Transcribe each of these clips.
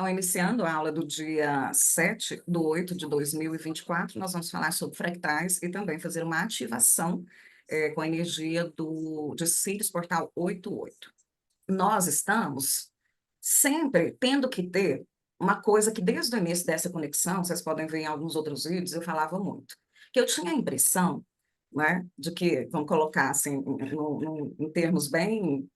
Então, iniciando a aula do dia 7/8/2024, nós vamos falar sobre fractais e também fazer uma ativação com a energia de Sirius Portal 88. Nós estamos sempre tendo que ter uma coisa que desde o início dessa conexão, vocês podem ver em alguns outros vídeos, eu falava muito, que eu tinha a impressão, né, de que, vamos colocar assim, em termos bem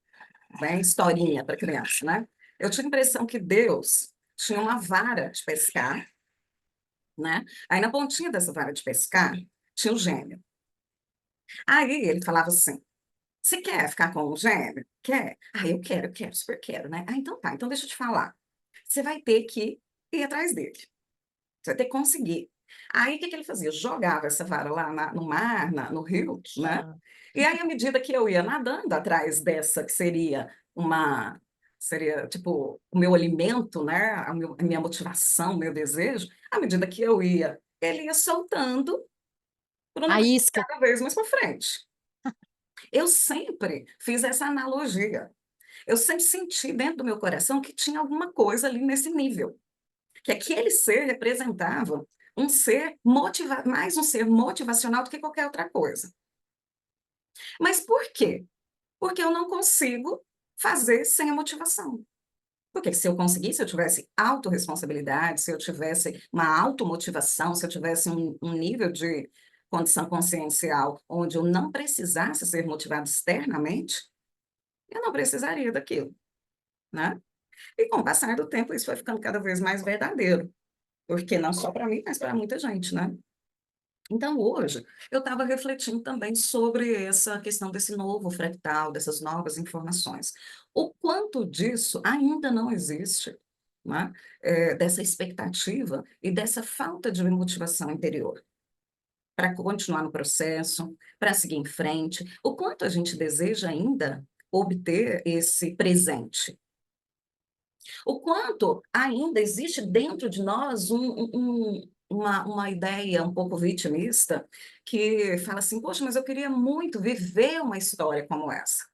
historinha para criança, né? Eu tinha a impressão que Deus tinha uma vara de pescar, né? Aí na pontinha dessa vara de pescar tinha o gêmeo. Aí ele falava assim: você quer ficar com o gêmeo? Quer? Ah, eu quero, super quero, né? Ah, então tá, então deixa eu te falar. Você vai ter que ir atrás dele. Você vai ter que conseguir. Aí o que que ele fazia? Jogava essa vara lá no mar, no rio, né? Hã. E aí, à medida que eu ia nadando atrás dessa, que seria tipo o meu alimento, né? A minha motivação, o meu desejo, à medida que eu ia, ele ia soltando para o A negócio isca. cada vez mais para frente. Eu sempre fiz essa analogia. Eu sempre senti dentro do meu coração que tinha alguma coisa ali nesse nível. Que aquele ser representava um ser mais um ser motivacional do que qualquer outra coisa. Mas por quê? Porque eu não consigo fazer sem a motivação. Porque se eu conseguisse, se eu tivesse autorresponsabilidade, se eu tivesse uma automotivação, se eu tivesse um nível de condição consciencial onde eu não precisasse ser motivado externamente, eu não precisaria daquilo, né? E com o passar do tempo, isso foi ficando cada vez mais verdadeiro. Porque não só para mim, mas para muita gente, né. Então hoje, eu estava refletindo também sobre essa questão desse novo fractal, dessas novas informações. O quanto disso ainda não existe, né, dessa expectativa e dessa falta de motivação interior, para continuar no processo, para seguir em frente, o quanto a gente deseja ainda obter esse presente. O quanto ainda existe dentro de nós uma ideia um pouco vitimista, que fala assim: "Poxa, mas eu queria muito viver uma história como essa".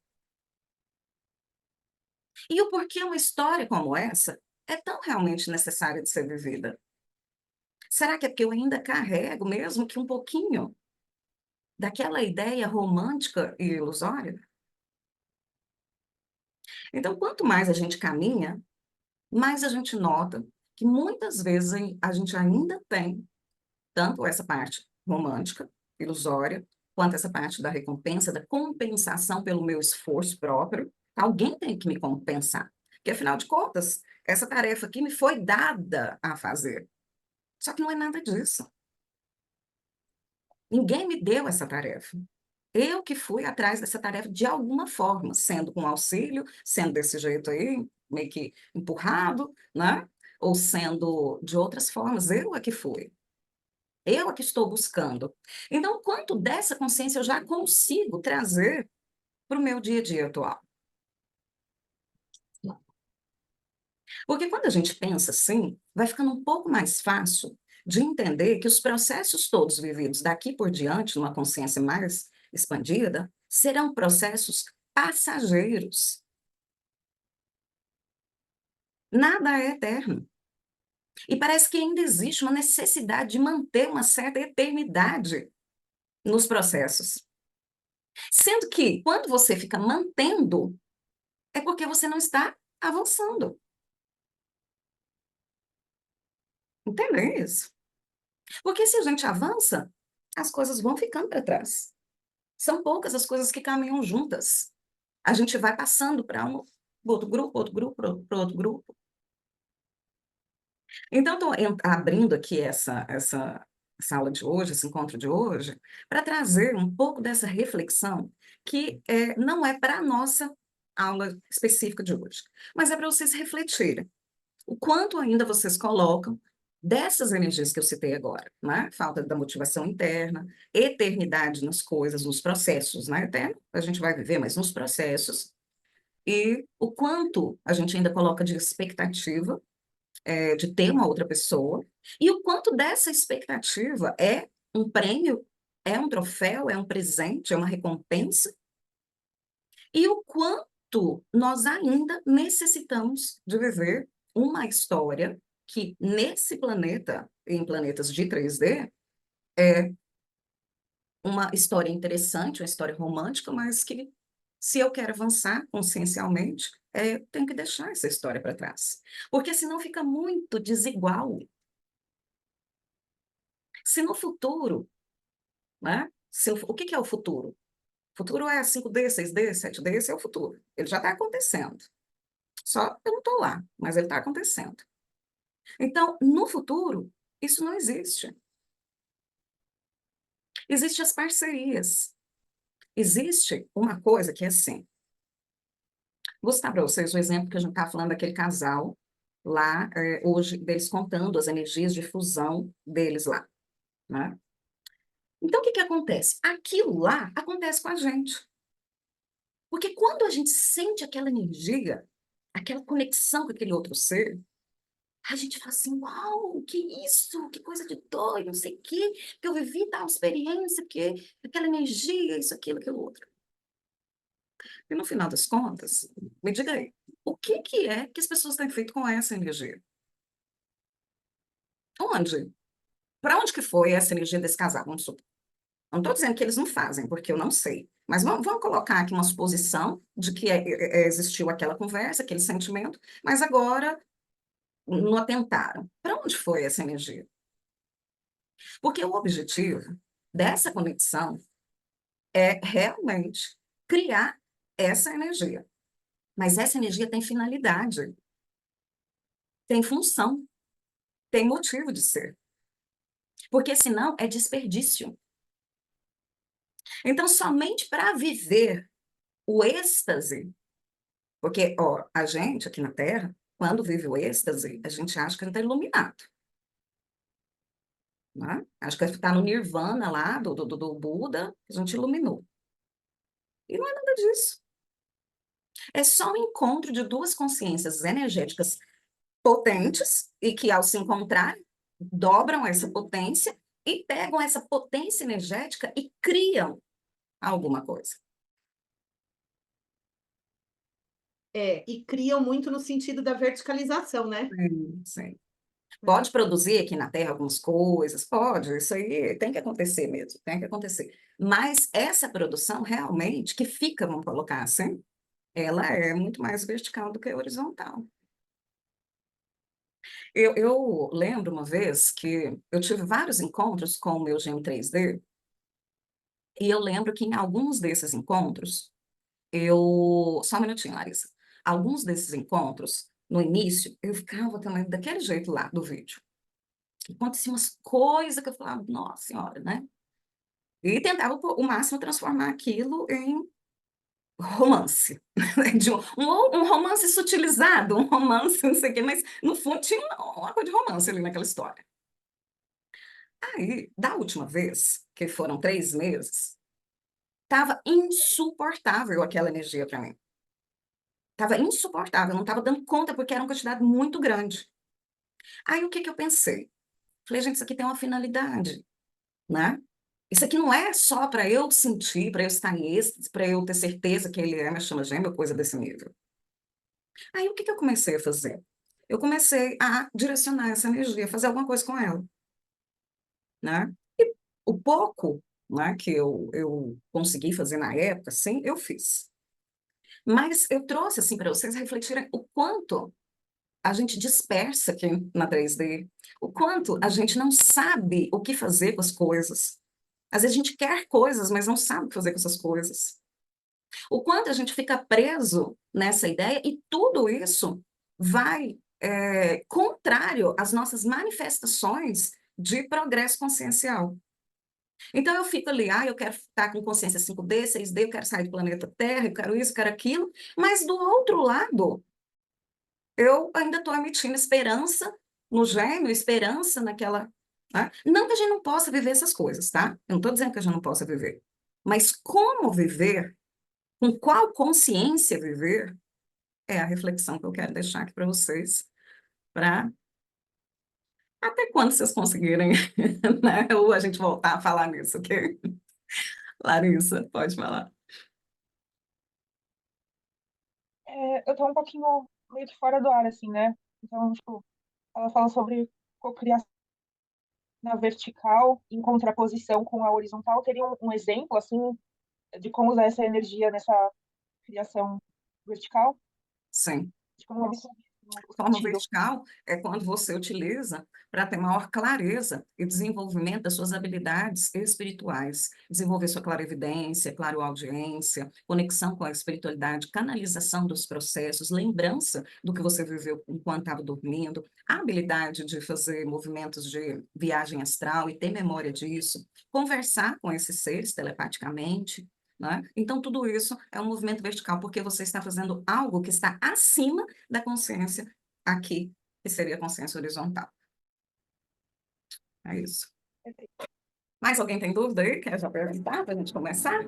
E o porquê uma história como essa é tão realmente necessária de ser vivida? Será que é porque eu ainda carrego, mesmo que um pouquinho, daquela ideia romântica e ilusória? Então, quanto mais a gente caminha, mais a gente nota que muitas vezes a gente ainda tem tanto essa parte romântica, ilusória, quanto essa parte da recompensa, da compensação pelo meu esforço próprio. Alguém tem que me compensar, porque afinal de contas, essa tarefa aqui me foi dada a fazer. Só que não é nada disso. Ninguém me deu essa tarefa. Eu que fui atrás dessa tarefa de alguma forma, sendo com auxílio, sendo desse jeito aí, meio que empurrado, né? Ou sendo de outras formas, eu é que fui. Eu é que estou buscando. Então, quanto dessa consciência eu já consigo trazer para o meu dia a dia atual? Porque quando a gente pensa assim, vai ficando um pouco mais fácil de entender que os processos todos vividos daqui por diante, numa consciência mais expandida, serão processos passageiros. Nada é eterno. E parece que ainda existe uma necessidade de manter uma certa eternidade nos processos. Sendo que, quando você fica mantendo, é porque você não está avançando. Entendem isso? Porque se a gente avança, as coisas vão ficando para trás. São poucas as coisas que caminham juntas. A gente vai passando para um outro grupo, outro grupo, para outro grupo. Então, estou abrindo aqui essa aula de hoje, esse encontro de hoje, para trazer um pouco dessa reflexão que não é para a nossa aula específica de hoje, mas é para vocês refletirem. O quanto ainda vocês colocam dessas energias que eu citei agora, né? Falta da motivação interna, eternidade nas coisas, nos processos, né? Eterno a gente vai viver, mas nos processos, e o quanto a gente ainda coloca de expectativa, de ter uma outra pessoa, e o quanto dessa expectativa é um prêmio, é um troféu, é um presente, é uma recompensa, e o quanto nós ainda necessitamos de viver uma história que, nesse planeta, em planetas de 3D, é uma história interessante, uma história romântica, mas que, se eu quero avançar consciencialmente, tenho que deixar essa história para trás. Porque senão fica muito desigual. Se no futuro, né? O que que é o futuro? O futuro é 5D, 6D, 7D, esse é o futuro. Ele já está acontecendo. Só eu não estou lá, mas ele está acontecendo. Então, no futuro, isso não existe. Existem as parcerias. Existe uma coisa que é assim. Vou citar para vocês o exemplo que a gente está falando daquele casal lá, hoje, deles contando as energias de fusão deles lá, né? Então, o que que acontece? Aquilo lá acontece com a gente. Porque quando a gente sente aquela energia, aquela conexão com aquele outro ser, a gente fala assim, uau, que isso, que coisa de doido, não sei o quê, que eu vivi tal experiência, que aquela energia, isso, aquilo outro. E no final das contas, me diga aí, o que que é que as pessoas têm feito com essa energia? Onde? Para onde que foi essa energia desse casal? Vamos supor. Não estou dizendo que eles não fazem, porque eu não sei. Mas vamos colocar aqui uma suposição de que existiu aquela conversa, aquele sentimento, mas agora não atentaram. Para onde foi essa energia? Porque o objetivo dessa conexão é realmente criar essa energia. Mas essa energia tem finalidade, tem função, tem motivo de ser. Porque senão é desperdício. Então, somente para viver o êxtase, porque ó, a gente aqui na Terra, quando vive o êxtase, a gente acha que a gente está iluminado. Né? Acho que está no nirvana lá do Buda, a gente iluminou. E não é nada disso. É só um encontro de duas consciências energéticas potentes e que, ao se encontrar, dobram essa potência e pegam essa potência energética e criam alguma coisa. E criam muito no sentido da verticalização, né? Sim, sim. É. Pode produzir aqui na Terra algumas coisas, pode, isso aí tem que acontecer mesmo, tem que acontecer. Mas essa produção realmente, que fica, vamos colocar assim, ela é muito mais vertical do que horizontal. Eu lembro uma vez que eu tive vários encontros com o meu gêmeo 3D, e eu lembro que em alguns desses encontros, só um minutinho, Larissa. Alguns desses encontros, no início, eu ficava também daquele jeito lá do vídeo. Aconteciam umas coisas que eu falava, nossa senhora, né? E tentava o máximo transformar aquilo em romance. De um romance sutilizado, um romance, não sei o quê, mas no fundo tinha uma coisa de romance ali naquela história. Aí, da última vez, que foram 3 meses, estava insuportável aquela energia para mim. Estava insuportável, não estava dando conta, porque era uma quantidade muito grande. Aí, o que que eu pensei? Falei, gente, isso aqui tem uma finalidade, né? Isso aqui não é só para eu sentir, para eu estar em êxtase, para eu ter certeza que ele é minha chama gêmea, coisa desse nível. Aí, o que que eu comecei a fazer? Eu comecei a direcionar essa energia, fazer alguma coisa com ela, né? E o pouco, né, que eu consegui fazer na época, sim, eu fiz. Mas eu trouxe, assim, para vocês refletirem o quanto a gente dispersa aqui na 3D, o quanto a gente não sabe o que fazer com as coisas. Às vezes a gente quer coisas, mas não sabe o que fazer com essas coisas. O quanto a gente fica preso nessa ideia e tudo isso vai contrário às nossas manifestações de progresso consciencial. Então eu fico ali, eu quero estar com consciência 5D, 6D, eu quero sair do planeta Terra, eu quero isso, eu quero aquilo, mas do outro lado, eu ainda estou emitindo esperança no gêmeo, esperança naquela. Né? Não que a gente não possa viver essas coisas, tá? Eu não estou dizendo que a gente não possa viver. Mas como viver, com qual consciência viver, é a reflexão que eu quero deixar aqui para vocês, para até quando vocês conseguirem, né? Ou a gente voltar a falar nisso, ok? Larissa, pode falar. Eu tô um pouquinho meio que fora do ar, assim, né? Então, tipo, ela fala sobre cocriação na vertical em contraposição com a horizontal. Teria um exemplo, assim, de como usar essa energia nessa criação vertical? Sim. De como absorver o Forma sentido. vertical é quando você utiliza para ter maior clareza e desenvolvimento das suas habilidades espirituais, desenvolver sua clarividência, clareaudiência, conexão com a espiritualidade, canalização dos processos, lembrança do que você viveu enquanto estava dormindo, a habilidade de fazer movimentos de viagem astral e ter memória disso, conversar com esses seres telepaticamente, né? Então, tudo isso é um movimento vertical, porque você está fazendo algo que está acima da consciência aqui, que seria a consciência horizontal. É isso. Mais alguém tem dúvida aí? Quer já perguntar para a gente começar?